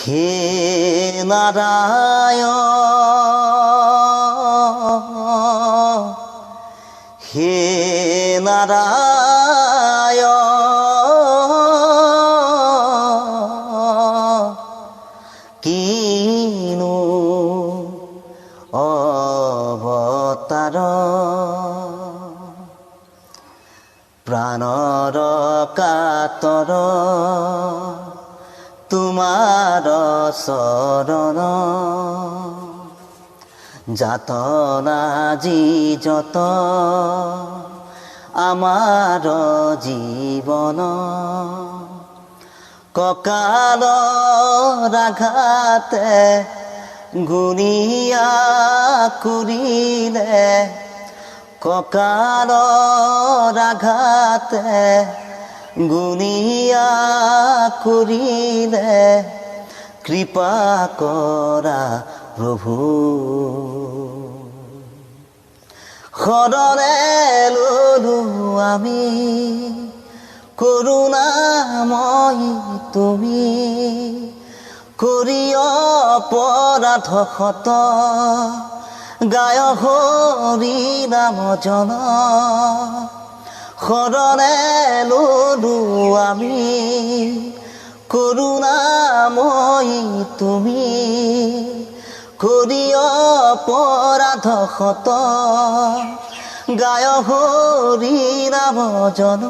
হে নাৰায়ণ হে নাৰায়ণ কিনো অবতাৰ প্ৰাণৰ কাতৰ তোমাৰ চৰণ যাতনা যি যত আমাৰ জীৱন কঁকালৰ আঘাতে গুণিয়া কৰিলে কঁকালৰ আঘাতে গুণিয়া কৰিলে কৃপা কৰা প্ৰভু শৰণে ললো আমি কৰুণাময়ী তুমি কৰি অপৰাধ ক্ষত গায় হৰি নাম জন শৰণে ললো আমি কৰুণাময়ী তুমি কৰি অপৰাধ ক্ষত গায় হৰি নাম জন